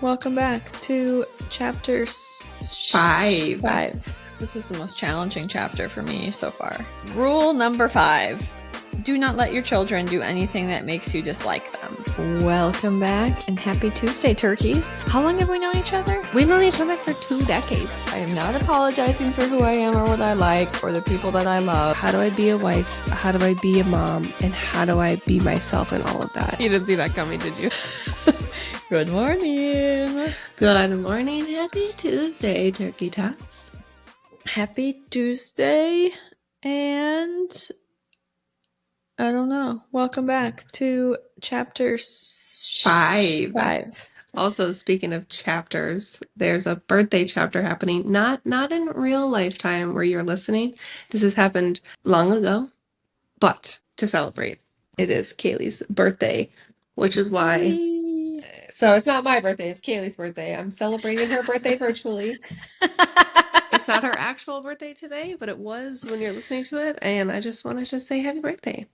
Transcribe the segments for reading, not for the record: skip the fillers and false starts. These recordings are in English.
Welcome back to chapter 5. This is the most challenging chapter for me so far. Rule number 5. Do not let your children do anything that makes you dislike them. Welcome back and happy Tuesday, turkeys. How long have we known each other? We've known each other for 2 decades. I am not apologizing for who I am or what I like or the people that I love. How do I be a wife? How do I be a mom? And how do I be myself in all of that? You didn't see that coming, did you? Good morning. Good morning. Happy Tuesday, Turkey Tots. Happy Tuesday. And I don't know. Welcome back to chapter 5. Also, speaking of chapters, there's a birthday chapter happening. Not in real lifetime where you're listening. This has happened long ago, but to celebrate, it is Kaylee's birthday, which is why. So it's not my birthday, it's Kaylee's birthday. I'm celebrating her birthday virtually. It's not her actual birthday today, but it was when you're listening to it, and I just wanted to say happy birthday.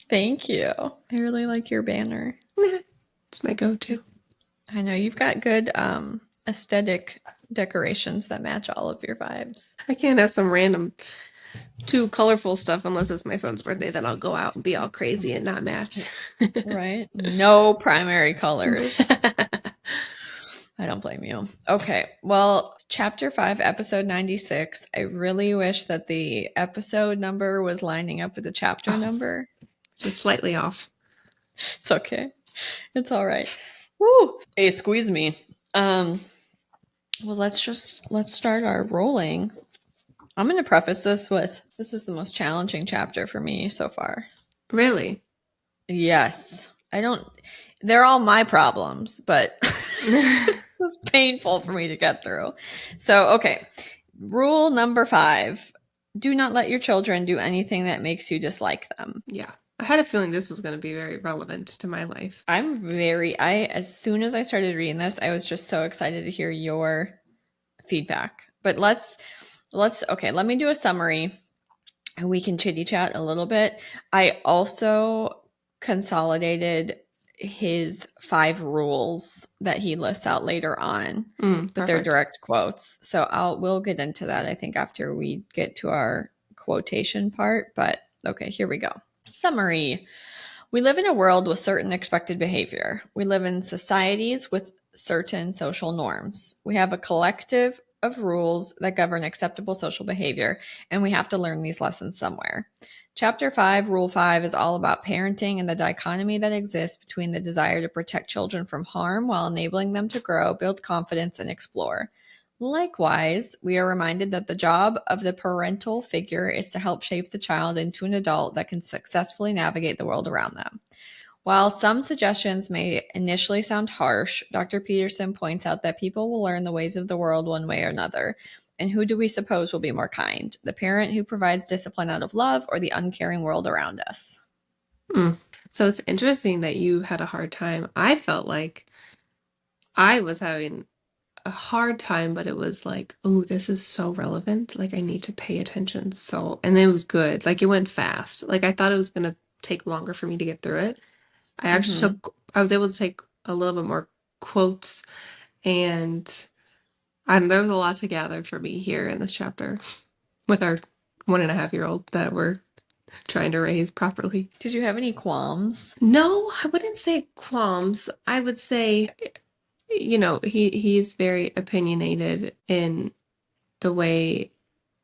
Thank you. I really like your banner. It's my go-to. I know you've got good aesthetic decorations that match all of your vibes. I can't have some random too colorful stuff unless it's my son's birthday. Then I'll go out and be all crazy and not match. Right? No primary colors. I don't blame you. Okay. Well, chapter 5, episode 96. I really wish that the episode number was lining up with the chapter number. Just slightly off. It's okay. It's all right. Woo! Hey, squeeze me. Well, let's start our rolling. I'm going to preface this with, this was the most challenging chapter for me so far. Really? Yes. They're all my problems, but it was painful for me to get through. So, okay. Rule number 5. Do not let your children do anything that makes you dislike them. Yeah. I had a feeling this was going to be very relevant to my life. As soon as I started reading this, I was just so excited to hear your feedback. But let me do a summary and we can chitty chat a little bit. I also consolidated his 5 rules that he lists out later on, but they're direct quotes. So we'll get into that, I think, after we get to our quotation part. But okay, here we go. Summary. We live in a world with certain expected behavior. We live in societies with certain social norms. We have a collective of rules that govern acceptable social behavior, and we have to learn these lessons somewhere. Chapter 5, Rule 5 is all about parenting and the dichotomy that exists between the desire to protect children from harm while enabling them to grow, build confidence, and explore. Likewise, we are reminded that the job of the parental figure is to help shape the child into an adult that can successfully navigate the world around them. While some suggestions may initially sound harsh, Dr. Peterson points out that people will learn the ways of the world one way or another. And who do we suppose will be more kind? The parent who provides discipline out of love or the uncaring world around us? So it's interesting that you had a hard time. I felt like I was having a hard time, but it was like, oh, this is so relevant. Like, I need to pay attention. And it was good. Like, it went fast. Like, I thought it was going to take longer for me to get through it. I was able to take a little bit more quotes, and there was a lot to gather for me here in this chapter with our 1.5-year-old that we're trying to raise properly. Did you have any qualms? No, I wouldn't say qualms. I would say, he's very opinionated in the way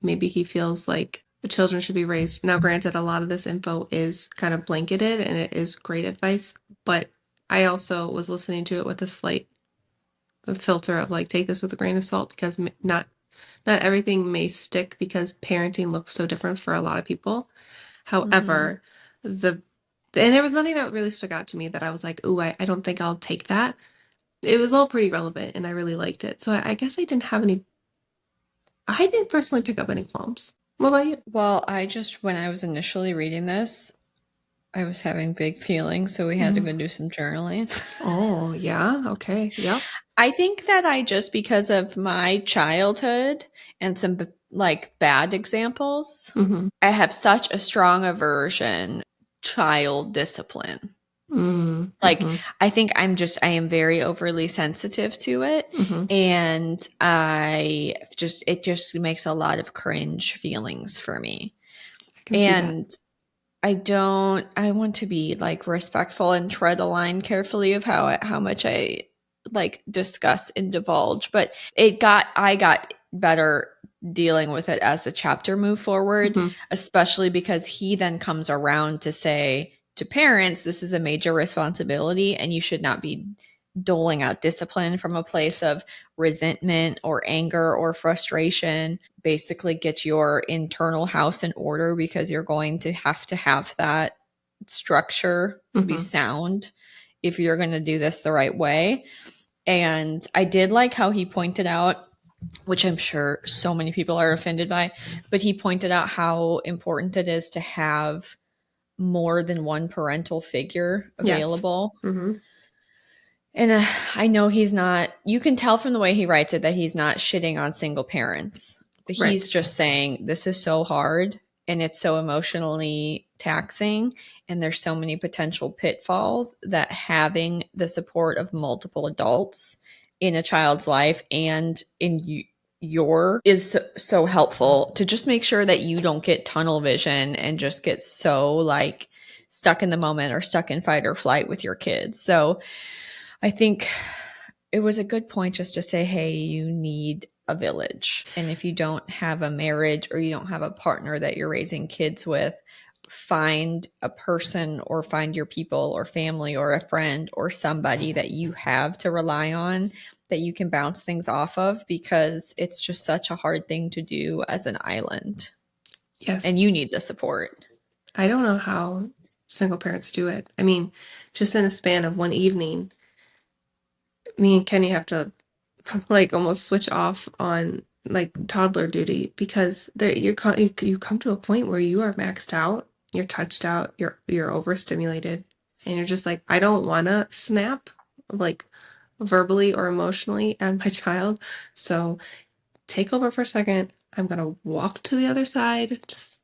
maybe he feels like the children should be raised. Now, granted, a lot of this info is kind of blanketed and it is great advice, but I also was listening to it with a slight filter of like, take this with a grain of salt, because not everything may stick because parenting looks so different for a lot of people. However, and there was nothing that really stuck out to me that I was like, ooh, I don't think I'll take that. It was all pretty relevant and I really liked it. So I guess I didn't personally pick up any qualms. What about you? Well, when I was initially reading this, I was having big feelings, so we had to go do some journaling. Oh, yeah. Okay. Yeah. I think that because of my childhood and some like bad examples, I have such a strong aversion to child discipline. Like, Mm-hmm. I think I am very overly sensitive to it. Mm-hmm. And it just makes a lot of cringe feelings for me. I can see that. And I want to be like respectful and tread a line carefully of how much I like discuss and divulge. But I got better dealing with it as the chapter moved forward, Mm-hmm. especially because he then comes around to say to parents, this is a major responsibility and you should not be doling out discipline from a place of resentment or anger or frustration. Basically, get your internal house in order because you're going to have that structure be Mm-hmm. sound if you're going to do this the right way. And I did like how he pointed out, which I'm sure so many people are offended by, but he pointed out how important it is to have more than one parental figure Yes. available. Mm-hmm. And I know he's not, you can tell from the way he writes it that he's not shitting on single parents. He's Right. just saying this is so hard and it's so emotionally taxing. And there's so many potential pitfalls that having the support of multiple adults in a child's life and your is so helpful to just make sure that you don't get tunnel vision and just get so like stuck in the moment or stuck in fight or flight with your kids. So I think it was a good point just to say, hey, you need a village. And if you don't have a marriage or you don't have a partner that you're raising kids with, find a person or find your people or family or a friend or somebody that you have to rely on that you can bounce things off of because it's just such a hard thing to do as an island. Yes. And you need the support. I don't know how single parents do it. I mean, just in a span of one evening, me and Kenny have to like almost switch off on like toddler duty because there you come to a point where you are maxed out, you're touched out, you're overstimulated, and you're just like, I don't want to snap like verbally or emotionally at my child. So take over for a second. I'm gonna walk to the other side, just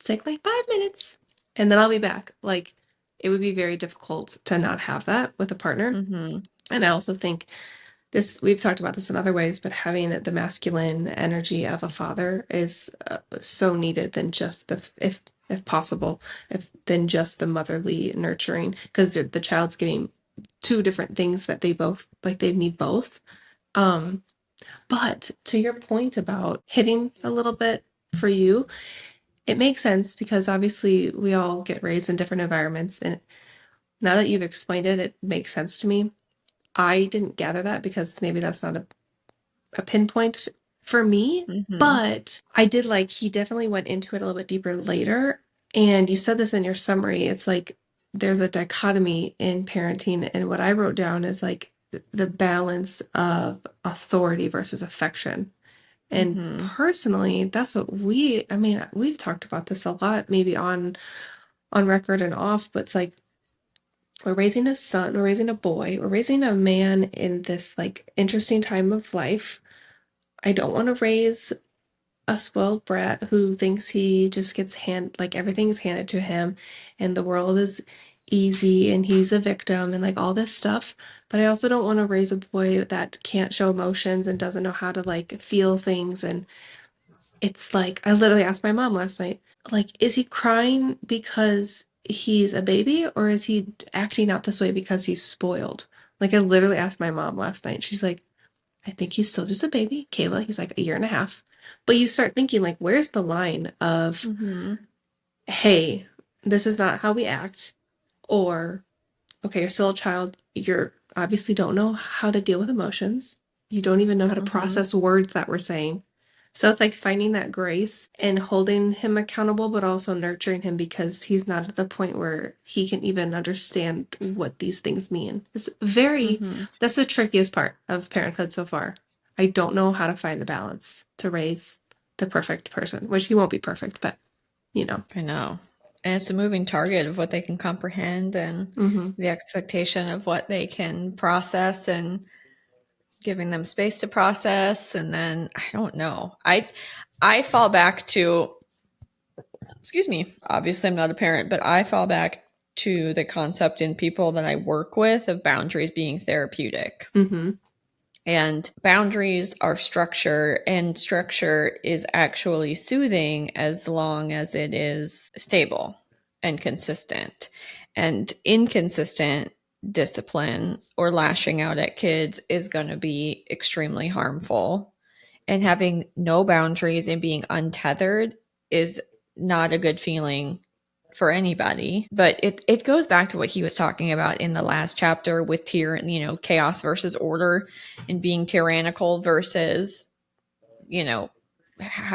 take like 5 minutes, and then I'll be back. Like it would be very difficult to not have that with a partner. Mm-hmm. And I also think this, we've talked about this in other ways, but having the masculine energy of a father is so needed than just if possible, if than just the motherly nurturing, because the child's getting two different things that they both like, they need both. Um, but to your point about hitting a little bit for you, it makes sense because obviously we all get raised in different environments. And now that you've explained it, it makes sense to me. I didn't gather that because maybe that's not a pinpoint for me, Mm-hmm. but I did like he definitely went into it a little bit deeper later. And you said this in your summary. It's like there's a dichotomy in parenting. And what I wrote down is like the balance of authority versus affection. And Mm-hmm. personally, that's what I mean, we've talked about this a lot, maybe on record and off, but it's like we're raising a son, we're raising a boy, we're raising a man in this like interesting time of life. I don't want to raise a spoiled brat who thinks he just gets like everything's handed to him and the world is easy and he's a victim and like all this stuff. But I also don't want to raise a boy that can't show emotions and doesn't know how to like feel things. And it's like, I literally asked my mom last night, like, is he crying because he's a baby or is he acting out this way because he's spoiled? Like, I literally asked my mom last night. She's like, I think he's still just a baby. Kayla, he's like a year and a half. But you start thinking, like, where's the line of, Mm-hmm. hey, this is not how we act? Or, okay, you're still a child. You're obviously don't know how to deal with emotions. You don't even know how to Mm-hmm. process words that we're saying. So it's like finding that grace and holding him accountable, but also nurturing him because he's not at the point where he can even understand what these things mean. Mm-hmm. That's the trickiest part of parenthood so far. I don't know how to find the balance to raise the perfect person, which he won't be perfect, but you know. I know. And it's a moving target of what they can comprehend and Mm-hmm. the expectation of what they can process and giving them space to process. And then I don't know. I fall back to, excuse me, obviously I'm not a parent, but I fall back to the concept in people that I work with of boundaries being therapeutic. Mm-hmm. And boundaries are structure, and structure is actually soothing as long as it is stable and consistent. And inconsistent discipline or lashing out at kids is going to be extremely harmful. And having no boundaries and being untethered is not a good feeling for anybody. But it goes back to what he was talking about in the last chapter with chaos versus order, and being tyrannical versus, you know,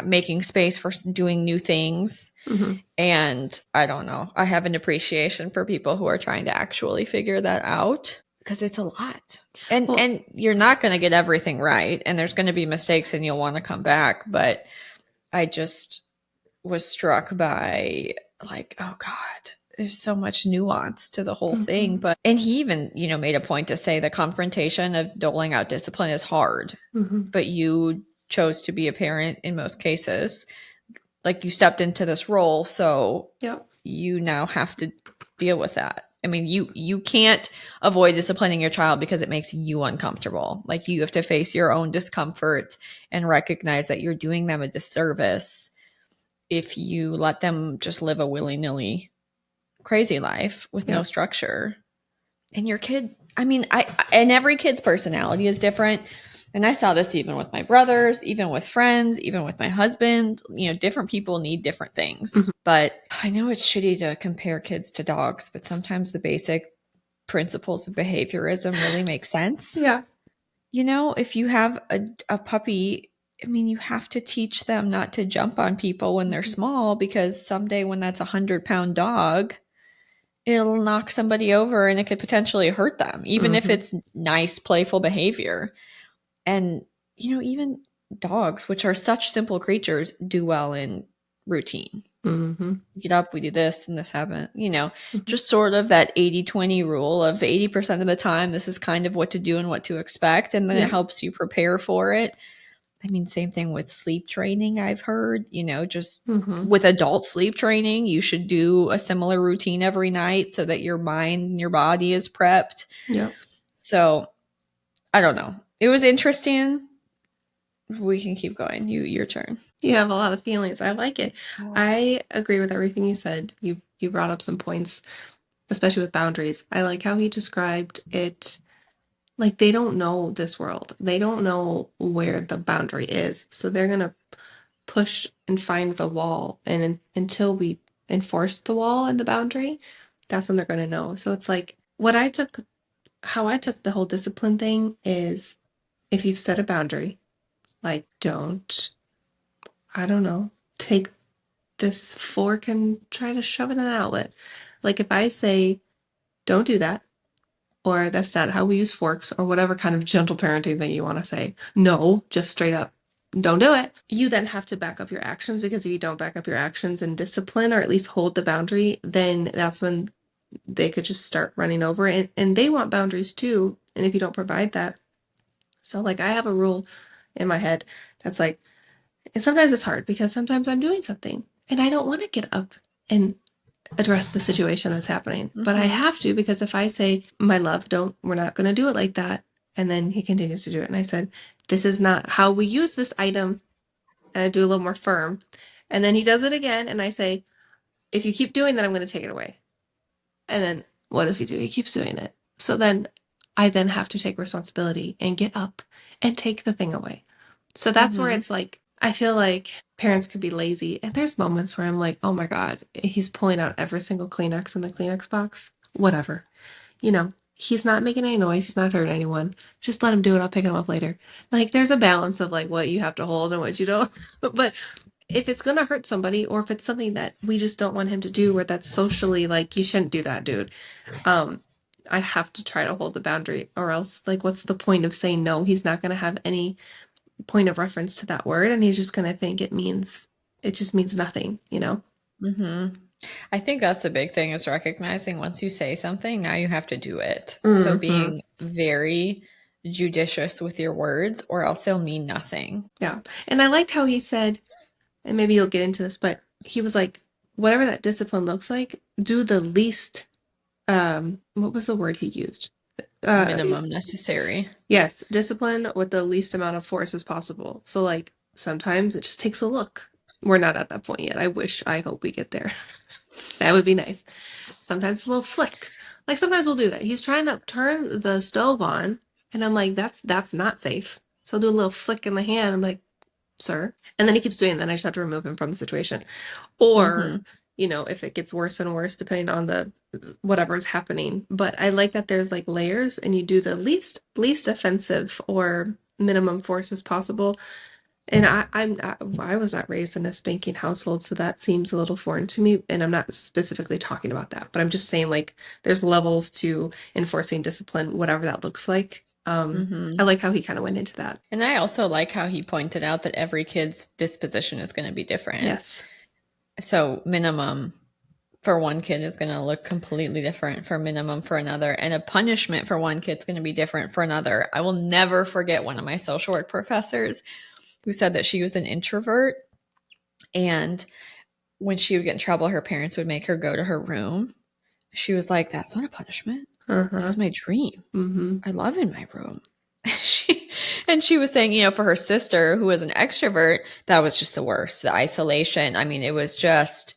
making space for doing new things. Mm-hmm. And I don't know. I have an appreciation for people who are trying to actually figure that out, because it's a lot. And Well, and you're not going to get everything right, and there's going to be mistakes and you'll want to come back, but I just was struck by, like, oh god, there's so much nuance to the whole thing. mm-hmm. But and he even, made a point to say the confrontation of doling out discipline is hard, Mm-hmm. but you chose to be a parent in most cases. Like, you stepped into this role, so Yep. you now have to deal with that. I mean, you can't avoid disciplining your child because it makes you uncomfortable. Like, you have to face your own discomfort and recognize that you're doing them a disservice if you let them just live a willy-nilly crazy life with no Yep. structure. And your kid, I mean, I and every kid's personality is different. And I saw this even with my brothers, even with friends, even with my husband. Different people need different Mm-hmm. things. But I know it's shitty to compare kids to dogs, but sometimes the basic principles of behaviorism really make sense. Yeah. If you have a puppy, I mean, you have to teach them not to jump on people when they're Mm-hmm. small, because someday when that's 100-pound dog, it'll knock somebody over and it could potentially hurt them, even if Mm-hmm. it's nice, playful behavior. And, even dogs, which are such simple creatures, do well in routine. Mm-hmm. Get up, we do this, and this happens. Mm-hmm. Just sort of that 80-20 rule of 80% of the time, this is kind of what to do and what to expect. And then it Yep. helps you prepare for it. I mean, same thing with sleep training, I've heard, just Mm-hmm. with adult sleep training, you should do a similar routine every night so that your mind and your body is prepped. Yep. So I don't know. It was interesting. We can keep going. Your turn. You have a lot of feelings. I like it. I agree with everything you said. You brought up some points, especially with boundaries. I like how he described it. Like, they don't know this world. They don't know where the boundary is. So they're gonna push and find the wall. And until we enforce the wall and the boundary, that's when they're gonna know. So it's like how I took the whole discipline thing is, if you've set a boundary, like, don't, I don't know, take this fork and try to shove it in an outlet. Like, if I say, don't do that, or that's not how we use forks, or whatever kind of gentle parenting thing you want to say, no, just straight up, don't do it. You then have to back up your actions, because if you don't back up your actions and discipline, or at least hold the boundary, then that's when they could just start running over. And they want boundaries too. And if you don't provide that, so like, I have a rule in my head that's like, and sometimes it's hard because sometimes I'm doing something and I don't want to get up and address the situation that's happening. But I Mm-hmm. have to, because if I say, my love, we're not going to do it like that. And then he continues to do it. And I said, this is not how we use this item. And I do a little more firm. And then he does it again. And I say, if you keep doing that, I'm going to take it away. And then what does he do? He keeps doing it. So then I then have to take responsibility and get up and take the thing away. So that's where Mm-hmm. it's like, I feel like parents could be lazy. And there's moments where I'm like, oh my God, he's pulling out every single Kleenex in the Kleenex box. Whatever. He's not making any noise. He's not hurting anyone. Just let him do it. I'll pick him up later. Like, there's a balance of like what you have to hold and what you don't. But if it's going to hurt somebody, or if it's something that we just don't want him to do, or that's socially like, you shouldn't do that, dude. Um, I have to try to hold the boundary, or else, like, what's the point of saying no? He's not going to have any point of reference to that word, and he's just going to think it just means nothing. Mm-hmm. I think that's the big thing, is recognizing once you say something, now you have to do it. So Mm-hmm. being very judicious with your words, or else they'll mean nothing. Yeah. And I liked how he said, and maybe you'll get into this, but he was like, whatever that discipline looks like, do the least what was the word he used? Uh, Minimum necessary. yes, discipline with the least amount of force as possible. So like sometimes it just takes a look. We're not at that point yet. I hope we get there. That would be nice. Sometimes a little flick. Like sometimes we'll do that. He's trying to turn the stove on, and I'm like, that's not safe. So I'll do a little flick in the hand. I'm like, sir. And then he keeps doing that, and I just have to remove him from the situation. Or, Mm-hmm. if it gets worse and worse, depending on the whatever is happening. But I like that there's like layers, and you do the least offensive or minimum force as possible. And I was not raised in a spanking household, so that seems a little foreign to me. And I'm not specifically talking about that, but I'm just saying like there's levels to enforcing discipline, whatever that looks like. I Mm-hmm. like how he kind of went into that. And I also like how he pointed out that every kid's disposition is going to be different. Yes. So minimum for one kid is going to look completely different for minimum for another, and a punishment for one kid's going to be different for another. I will never forget one of my social work professors who said that she was an introvert, and when she would get in trouble, her parents would make her go to her room. She was like, "That's not a punishment. Uh-huh. That's my dream. Mm-hmm. I love in my room." she and she was saying, for her sister who was an extrovert, that was just the worst. The isolation. I mean, it was just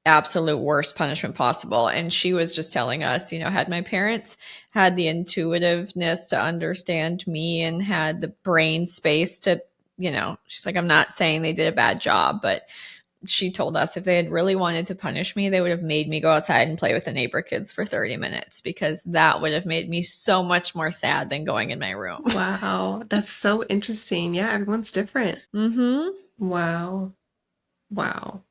absolute worst punishment possible. And she was just telling us, had my parents had the intuitiveness to understand me and had the brain space to, she's like, I'm not saying they did a bad job, but she told us if they had really wanted to punish me, they would have made me go outside and play with the neighbor kids for 30 minutes because that would have made me so much more sad than going in my room. Wow, that's so interesting. Yeah, everyone's different. Mm-hmm. Wow. Wow.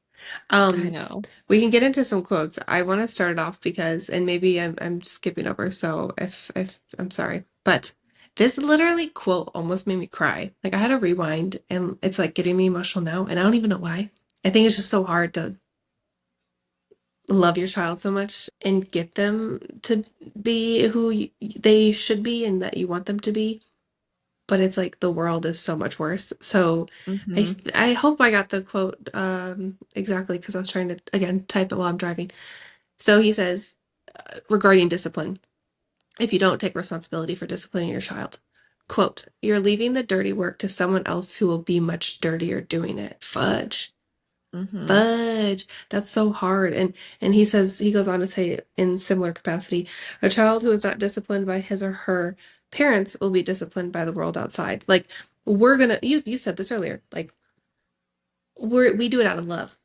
I Um, know. we can get into some quotes. I want to start it off because, and maybe I'm skipping over, so if I'm sorry, but this literally quote almost made me cry. Like I had to rewind, and it's like getting me emotional now, and I don't even know why. I think it's just so hard to love your child so much and get them to be who they should be and that you want them to be. But it's like the world is so much worse. So I Mm-hmm. I hope I got the quote exactly because I was trying to again type it while I'm driving. So he says regarding discipline, if you don't take responsibility for disciplining your child, quote, you're leaving the dirty work to someone else who will be much dirtier doing it. Fudge. Mm-hmm. Fudge. That's so hard. And he goes on to say in similar capacity, a child who is not disciplined by his or her parents will be disciplined by the world outside. Like we're gonna you said this earlier, like we do it out of love.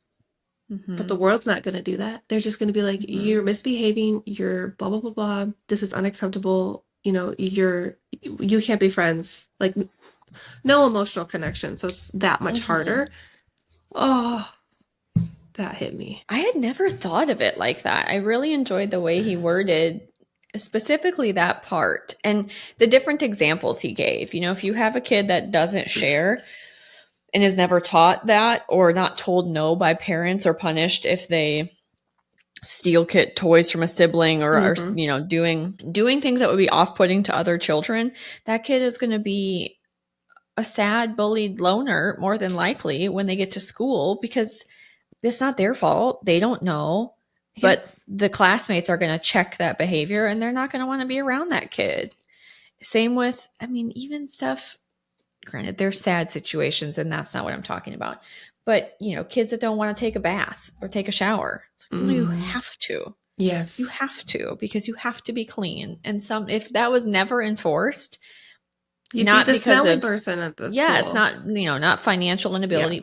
But Mm-hmm. the world's not gonna do that. They're just gonna be like, Mm-hmm. you're misbehaving, you're blah blah blah blah, this is unacceptable, you can't be friends. Like no emotional connection. So it's that much Mm-hmm. harder. Oh, that hit me. I had never thought of it like that. I really enjoyed the way he worded specifically that part and the different examples he gave. If you have a kid that doesn't share and is never taught that or not told no by parents or punished if they steal kit toys from a sibling or Hmm. doing things that would be off-putting to other children, that kid is going to be a sad bullied loner more than likely when they get to school because it's not their fault. They don't know, Yep. but the classmates are going to check that behavior and they're not going to want to be around that kid. Same with, I mean, even stuff, granted, there's sad situations and that's not what I'm talking about. But, kids that don't want to take a bath or take a shower. It's like, no, you Mm. have to. You Yes. have to because you have to be clean. And if that was never enforced, You'd be not the because smelly of, person at the yeah, it's school. not, not financial Yeah. inability,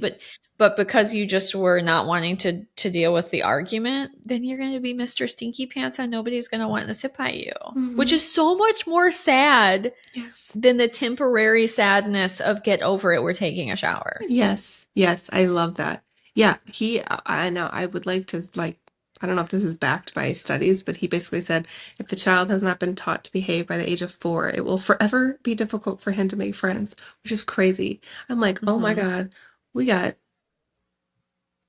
but because you just were not wanting to deal with the argument, then you're going to be Mr. Stinky Pants and nobody's going to want to sit by you, which Hmm. is so much more sad Yes. than the temporary sadness of get over it, we're taking a shower. Yes. Yes. I love that. Yeah. I know. I would like to, like, I don't know if this is backed by studies, but he basically said if a child has not been taught to behave by the age of 4, it will forever be difficult for him to make friends, which is crazy. I'm like, oh my Mm-hmm. God, we got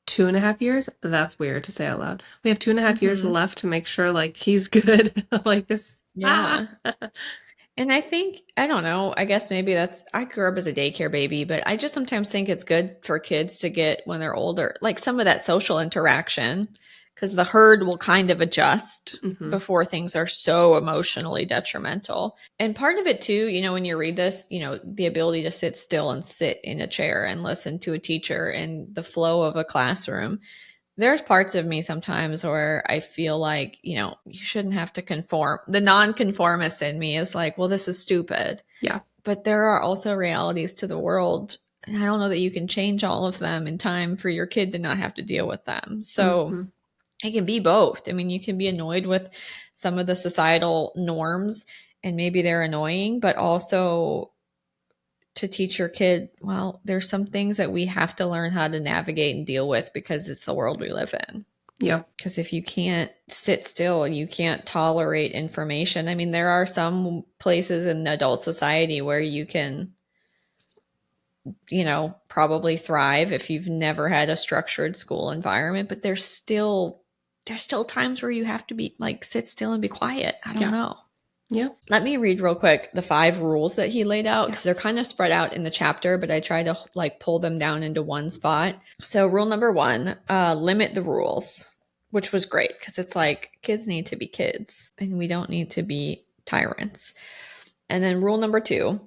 2.5 years. That's weird to say out loud. We have 2.5 years Mm-hmm. left to make sure like he's good. Like this. Ah. Yeah. And I think, I don't know, I guess maybe I grew up as a daycare baby, but I just sometimes think it's good for kids to get when they're older, like some of that social interaction. because the herd will kind of adjust Mm-hmm. before things are so emotionally detrimental. And part of it too, when you read this, the ability to sit still and sit in a chair and listen to a teacher and the flow of a classroom. There's parts of me sometimes where I feel like, you shouldn't have to conform. The nonconformist in me is like, well, this is stupid. Yeah. But there are also realities to the world. And I don't know that you can change all of them in time for your kid to not have to deal with them. So Mm-hmm. it can be both. I mean, you can be annoyed with some of the societal norms and maybe they're annoying, but also to teach your kid, well, there's some things that we have to learn how to navigate and deal with because it's the world we live in. Yeah. Because if you can't sit still, you can't tolerate information. I mean, there are some places in adult society where you can, probably thrive if you've never had a structured school environment, but there's still times where you have to be like sit still and be quiet. I don't Yeah. know. Yeah. Let me read real quick the 5 rules that he laid out because they're Yes. kind of spread out in the chapter, but I try to like pull them down into one spot. So rule number 1, limit the rules, which was great because it's like kids need to be kids and we don't need to be tyrants. And then rule number 2,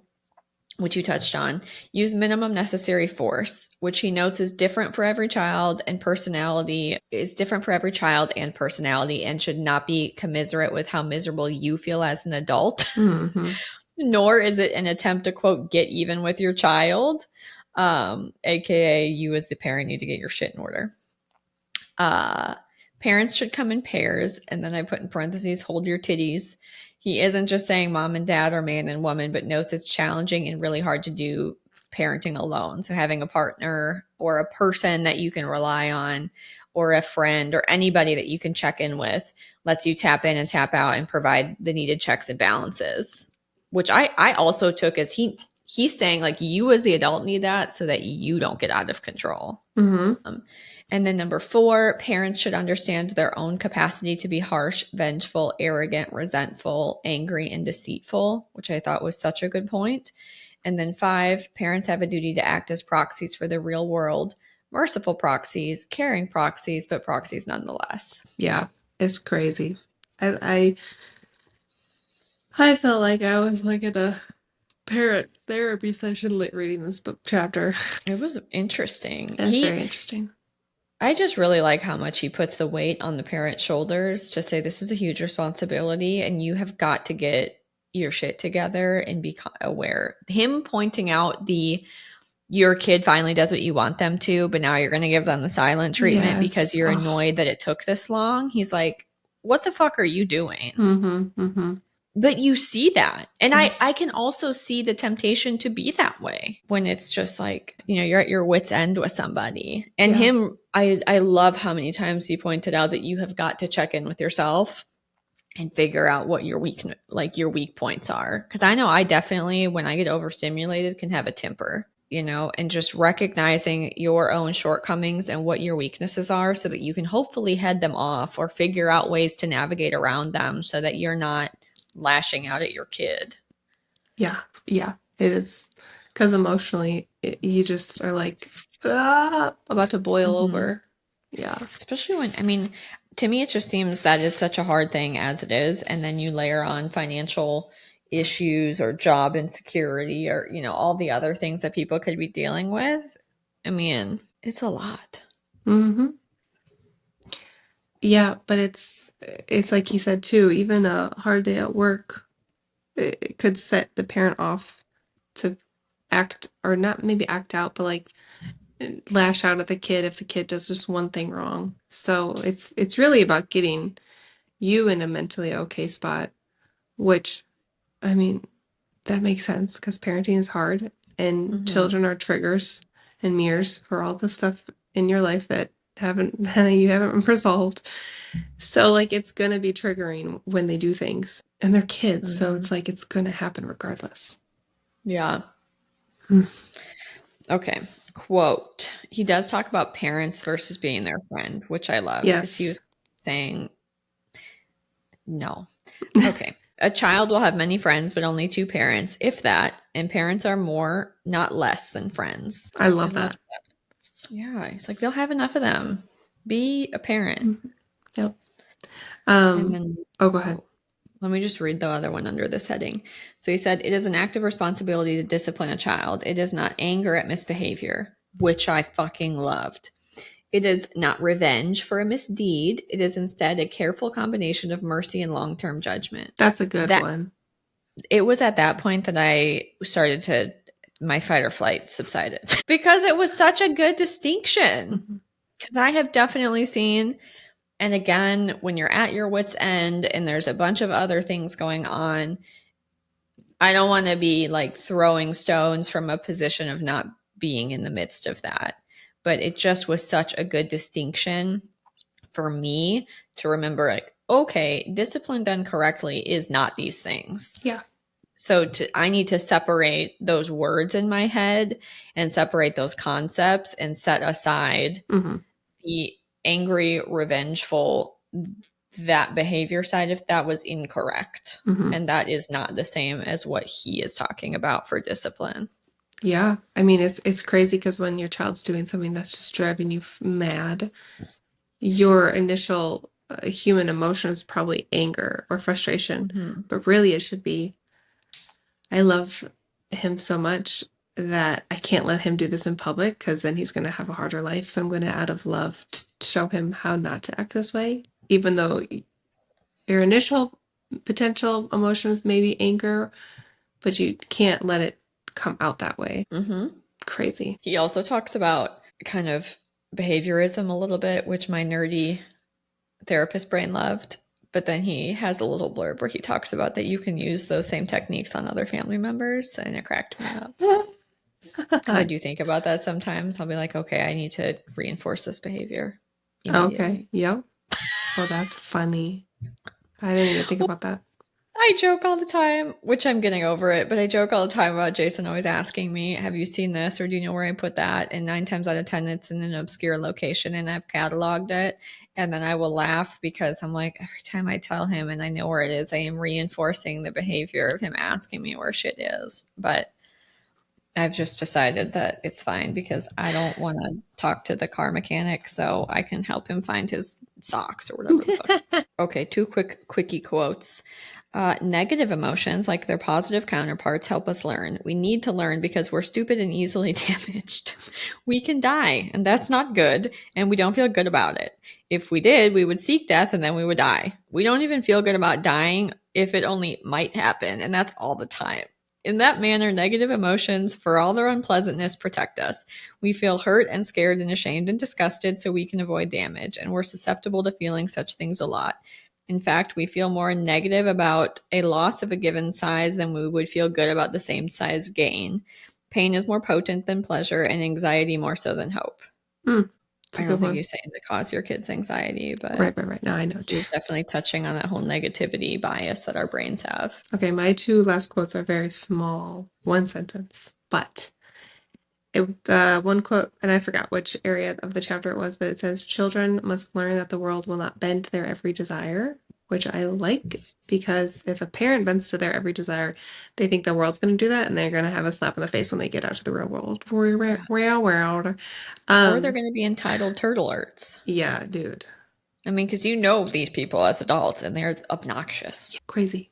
which you touched on, use minimum necessary force, which he notes is different for every child and personality and should not be commiserate with how miserable you feel as an adult. Mm-hmm. Nor is it an attempt to quote get even with your child, aka you as the parent need to get your shit in order. uh Parents should come in pairs, and then I put in parentheses, hold your titties. He isn't just saying mom and dad are man and woman, but notes it's challenging and really hard to do parenting alone. So having a partner or a person that you can rely on or a friend or anybody that you can check in with lets you tap in and tap out and provide the needed checks and balances, which I also took as he's saying like you as the adult need that so that you don't get out of control. Mm-hmm. And then number 4, parents should understand their own capacity to be harsh, vengeful, arrogant, resentful, angry, and deceitful, which I thought was such a good point. And then 5, parents have a duty to act as proxies for the real world, merciful proxies, caring proxies, but proxies nonetheless. Yeah. It's crazy. I I felt like I was like at a parent therapy session reading this book chapter. It was interesting. It's very interesting. I just really like how much he puts the weight on the parent's shoulders to say this is a huge responsibility and you have got to get your shit together and be aware. Him pointing out your kid finally does what you want them to, but now you're going to give them the silent treatment because Yes. you're Oh. annoyed that it took this long. He's like, what the fuck are you doing? Mm-hmm. Mm-hmm. But you see that. And I Yes. can also see the temptation to be that way when it's just like, you're at your wit's end with somebody. And Yeah. I love how many times he pointed out that you have got to check in with yourself and figure out what your weak points are. Cause I know I definitely, when I get overstimulated, can have a temper, and just recognizing your own shortcomings and what your weaknesses are so that you can hopefully head them off or figure out ways to navigate around them so that you're not lashing out at your kid. Yeah. Yeah. It is because emotionally you just are like about to boil Mm-hmm. over. Yeah. Especially when, I mean, to me, it just seems that is such a hard thing as it is. And then you layer on financial issues or job insecurity or, all the other things that people could be dealing with. I mean, it's a lot. Mm-hmm. Yeah, but it's like he said too, even a hard day at work, it could set the parent off to act or not maybe act out, but like lash out at the kid if the kid does just one thing wrong. So it's really about getting you in a mentally okay spot, which I mean, that makes sense because parenting is hard and Mm-hmm. children are triggers and mirrors for all the stuff in your life that haven't you haven't resolved. So like it's gonna be triggering when they do things. And they're kids, so Mm-hmm. it's like it's gonna happen regardless. Yeah. Okay. Quote. He does talk about parents versus being their friend, which I loved because he Yes. was saying no. Okay. A child will have many friends, but only 2 parents, if that, and parents are more, not less than friends. I I love love that. that. Yeah. It's like they'll have enough of them. Be a parent. Yep. And then, Oh, go ahead. oh, let me just read the other one under this heading. So he said, it is an active responsibility to discipline a child. It is not anger at misbehavior, which I fucking loved. It is not revenge for a misdeed. It is instead a careful combination of mercy and long-term judgment. That's a good That one. it was at that point that I started to my fight or flight subsided because it was such a good distinction. Mhm. Because I have definitely seen, and again, when you're at your wit's end and there's a bunch of other things going on, I don't want to be like throwing stones from a position of not being in the midst of that. But it just was such a good distinction for me to remember, like, okay, discipline done correctly is not these things. Yeah. So I need to separate those words in my head and separate those concepts and set aside Hmm. the angry, revengeful, that behavior side if that was incorrect. Hmm. And that is not the same as what he is talking about for discipline. Yeah. I mean, it's crazy because when your child's doing something that's just driving you mad, your initial human emotion is probably anger or frustration, Mm-hmm. but really it should be, I love him so much that I can't let him do this in public because then he's going to have a harder life. So I'm going to, out of love, show him how not to act this way, even though your initial potential emotions may be anger, but you can't let it come out that way. Mm-hmm. Crazy. He also talks about kind of behaviorism a little bit, which my nerdy therapist brain loved. But then he has a little blurb where he talks about that you can use those same techniques on other family members, and it cracked me up. Because I do think about that sometimes. I'll be like, okay, I need to reinforce this behavior Okay. immediately. Yep. Oh, that's funny. I didn't even think about that. I joke all the time, which I'm getting over it, but I joke all the time about Jason always asking me, have you seen this or do you know where I put that? And 9 times out of 10, it's in an obscure location and I've cataloged it. And then I will laugh because I'm like, every time I tell him and I know where it is, I am reinforcing the behavior of him asking me where shit is. But I've just decided that it's fine because I don't want to talk to the car mechanic so I can help him find his socks or whatever the fuck. Okay, two quickie quotes. Negative emotions, like their positive counterparts, help us learn. We need to learn because we're stupid and easily damaged. We can die, and that's not good, and we don't feel good about it. If we did, we would seek death and then we would die. We don't even feel good about dying if it only might happen, and that's all the time. In that manner, negative emotions, for all their unpleasantness, protect us. We feel hurt and scared and ashamed and disgusted so we can avoid damage, and we're susceptible to feeling such things a lot. In fact, we feel more negative about a loss of a given size than we would feel good about the same size gain. Pain is more potent than pleasure, and anxiety more so than hope. It's a I don't good think one. he's saying to cause your kids anxiety, but Right, right, right. Now I know. he was definitely touching on that whole negativity bias that our brains have. Okay, my two last quotes are very small, one sentence, but one quote, and I forgot which area of the chapter it was, but it says, children must learn that the world will not bend to their every desire, which I like because if a parent bends to their every desire, they think the world's going to do that and they're going to have a slap in the face when they get out to the real world. Yeah. Real world. Or they're Um, going to be entitled turtle alerts. yeah, dude. I mean, because you know these people as adults and they're obnoxious. Crazy.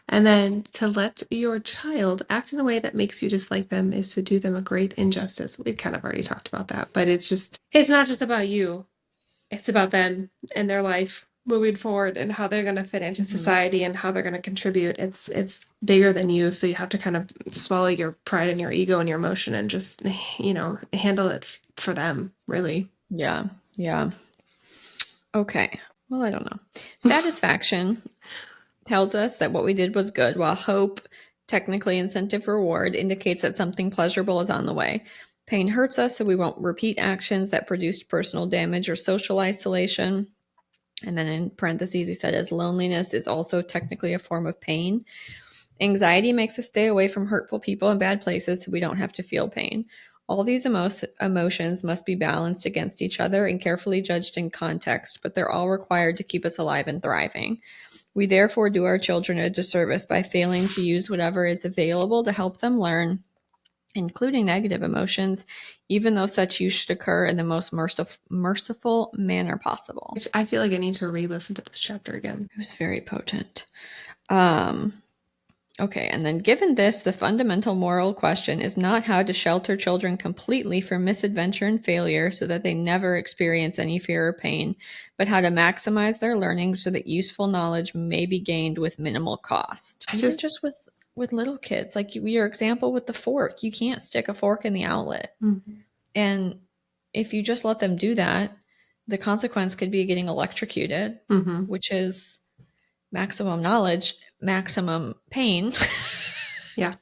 And then to let your child act in a way that makes you dislike them is to do them a great injustice. We've kind of already talked about that, but it's not just about you. It's about them and their life moving forward and how they're going to fit into Mm-hmm. society and how they're going to contribute. It's bigger than you, so you have to kind of swallow your pride and your ego and your emotion and just, handle it for them, really. Yeah. Yeah. Okay. Well, I don't know. Satisfaction tells us that what we did was good, while hope, technically incentive reward, indicates that something pleasurable is on the way. Pain hurts us, so we won't repeat actions that produced personal damage or social isolation. And then in parentheses, he said, as loneliness is also technically a form of pain. Anxiety makes us stay away from hurtful people and bad places so we don't have to feel pain. All these emotions must be balanced against each other and carefully judged in context, but they're all required to keep us alive and thriving. We therefore do our children a disservice by failing to use whatever is available to help them learn including negative emotions, even though such use should occur in the most merciful manner possible. I feel like I need to re-listen to this chapter again. It was very potent. Um, Okay, and then given this, the fundamental moral question is not how to shelter children completely from misadventure and failure so that they never experience any fear or pain, but how to maximize their learning so that useful knowledge may be gained with minimal cost. Even just with little kids, like your example with the fork, you can't stick a fork in the outlet. Mm-hmm. And if you just let them do that, the consequence could be getting electrocuted, Mm-hmm. which is maximum knowledge, maximum pain. Yeah.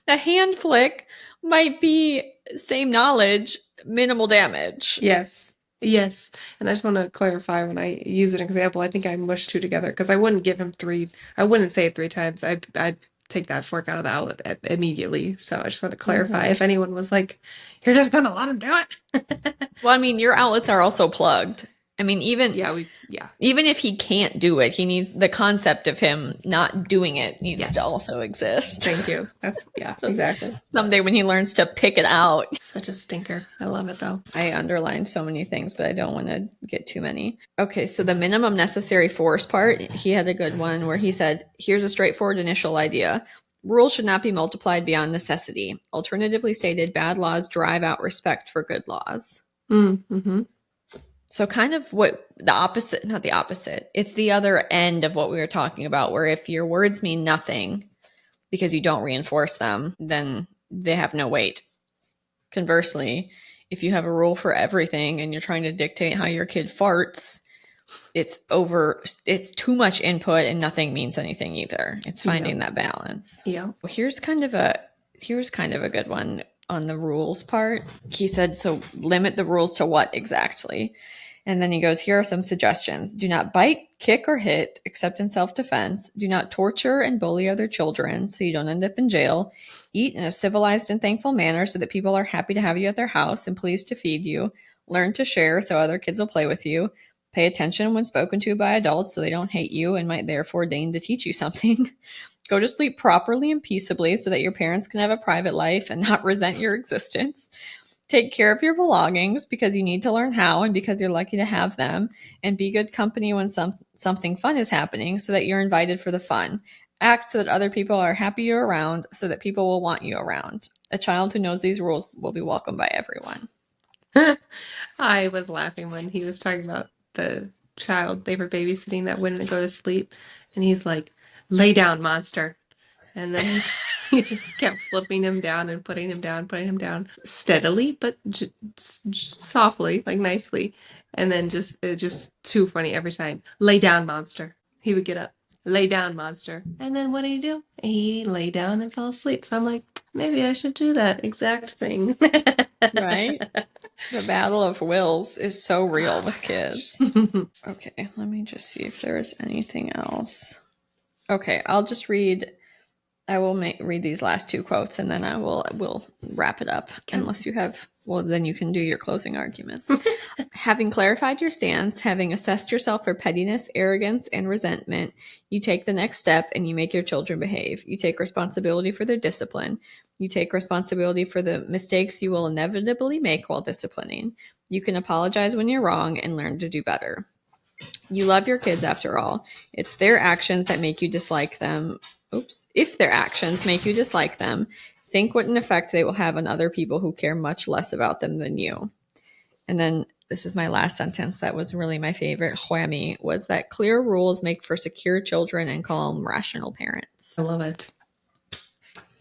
A hand flick might be same knowledge, minimal damage. Yes. Yes. And I just want to clarify when I use an example, I think I mushed two together because I wouldn't give him three. I wouldn't say it three times. I'd take that fork out of the outlet immediately. So I just want to clarify if anyone was like, you're just going to let him do it. Well, I mean, your outlets are also plugged. I mean, Yeah, even if he can't do it, he needs the concept of him not doing it needs Yes. to also exist. Thank you. That's so exactly. Someday when he learns to pick it out. Such a stinker. I love it though. I underlined so many things, but I don't want to get too many. Okay, so the minimum necessary force part, he had a good one where he said, here's a straightforward initial idea. Rules should not be multiplied beyond necessity. Alternatively stated, bad laws drive out respect for good laws. Mm-hmm. So kind of what the opposite, not the opposite, it's the other end of what we were talking about, where if your words mean nothing because you don't reinforce them, then they have no weight. Conversely, if you have a rule for everything and you're trying to dictate how your kid farts, it's too much input and nothing means anything either. It's finding that balance. Yeah. Well, here's kind of a good one on the rules part. He said, so limit the rules to what exactly? And then he goes, here are some suggestions. Do not bite, kick, or hit except in self-defense. Do not torture and bully other children so you don't end up in jail. Eat in a civilized and thankful manner so that people are happy to have you at their house and pleased to feed you. Learn to share so other kids will play with you. Pay attention when spoken to by adults so they don't hate you and might therefore deign to teach you something. Go to sleep properly and peaceably so that your parents can have a private life and not resent your existence. Take care of your belongings because you need to learn how and because you're lucky to have them. And be good company when something fun is happening so that you're invited for the fun. Act so that other people are happy you're around so that people will want you around. A child who knows these rules will be welcomed by everyone. I was laughing when he was talking about the child they were babysitting that wouldn't go to sleep. And he's like, lay down, monster. And then he just kept flipping him down and putting him down steadily, but just softly, like nicely. And then just too funny every time. Lay down, monster. He would get up, lay down, monster. And then what did he do? He lay down and fell asleep. So I'm like, maybe I should do that exact thing. Right? The battle of wills is so real with kids. Okay, let me just see if there is anything else. Okay, I'll just read. I will read these last two quotes and then we'll wrap it up. Okay. Unless you have, well, then you can do your closing arguments. Having clarified your stance, having assessed yourself for pettiness, arrogance, and resentment, you take the next step and you make your children behave. You take responsibility for their discipline. You take responsibility for the mistakes you will inevitably make while disciplining. You can apologize when you're wrong and learn to do better. You love your kids after all. It's their actions that make you dislike them. If their actions make you dislike them, think what an effect they will have on other people who care much less about them than you. And then this is my last sentence that was really my favorite, whammy, was that clear rules make for secure children and calm, rational parents. I love it.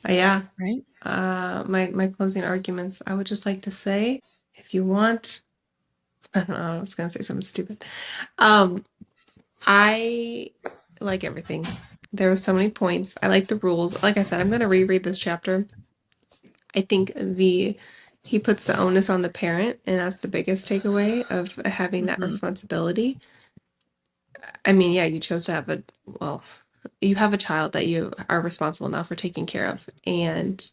Yeah. Right? My closing arguments, I would just like to say, if you want, I don't know, I was going to say something stupid. I like everything. There were so many points. I like the rules. Like I said, I'm going to reread this chapter. I think he puts the onus on the parent, and that's the biggest takeaway of having that responsibility. I mean, yeah, you chose to have you have a child that you are responsible now for taking care of, and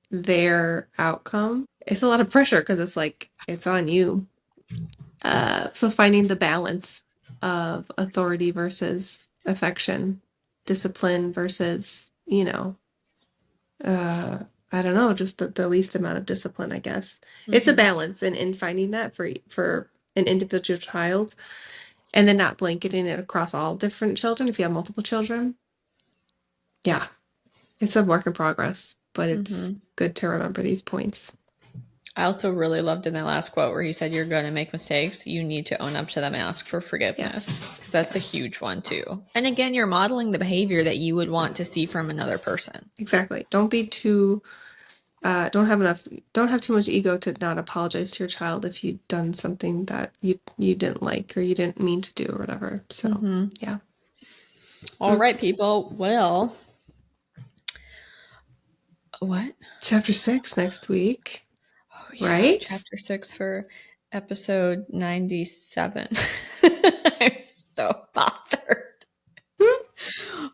their outcome, it's a lot of pressure because it's like, it's on you. So finding the balance of authority versus affection, discipline versus, I don't know, just the least amount of discipline, I guess. It's a Mm-hmm. balance in finding that for an individual child and then not blanketing it across all different children if you have multiple children. Yeah, it's a work in progress, but it's Mm-hmm. good to remember these points. I also really loved in that last quote where he said, "You're going to make mistakes. You need to own up to them and ask for forgiveness." Yes. Because that's a Yes. huge one, too. And again, you're modeling the behavior that you would want to see from another person. Exactly. Don't be too don't have enough don't have too much ego to not apologize to your child if you've done something that you didn't like or you didn't mean to do or whatever. So, Mm-hmm. yeah. All Mm. right, people. Well, what? Chapter 6 next week, Oh, yeah. right? Chapter 6 for episode 97. I'm so bothered. Hmm.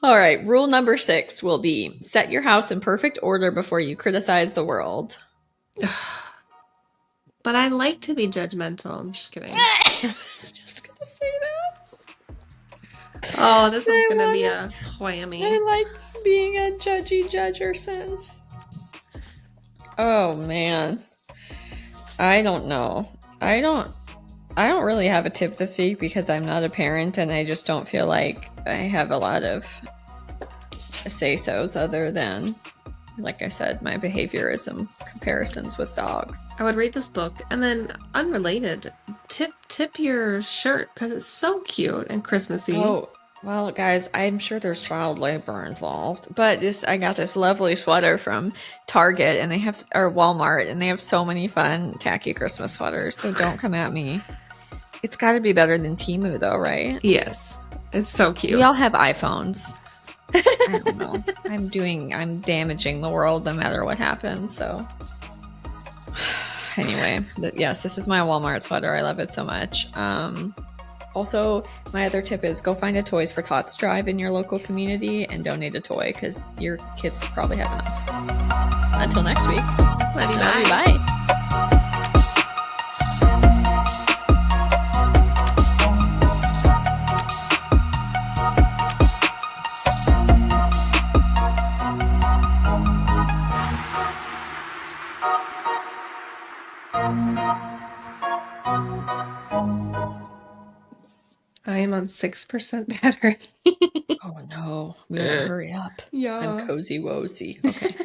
All right. Rule number 6 will be set your house in perfect order before you criticize the world. But I like to be judgmental. I'm just kidding. Just gonna say that. Oh, this one's I gonna be wanna. a I whammy. like being a judgy judgerson. Oh man, I don't know. I don't. I don't really have a tip this week because I'm not a parent and I just don't feel like I have a lot of say so's other than, like I said, my behaviorism comparisons with dogs. I would read this book and then unrelated, tip your shirt because it's so cute and Christmassy. Oh, well, guys, I'm sure there's child labor involved, but this I got this lovely sweater from Target and they have or Walmart and they have so many fun tacky Christmas sweaters. So don't come at me. It's got to be better than Temu though, right? Yes, it's so We cute. all have iPhones. I don't know. I'm damaging the world no matter what happens. So, anyway, yes, this is my Walmart sweater. I love it so much. Also, my other tip is go find a Toys for Tots drive in your local community and donate a toy because your kids probably have enough. Until next week, Love you, love you. bye. Bye. I am on 6% battery. Oh no, we gotta hurry up. I'm Yeah. cozy wozy. Okay.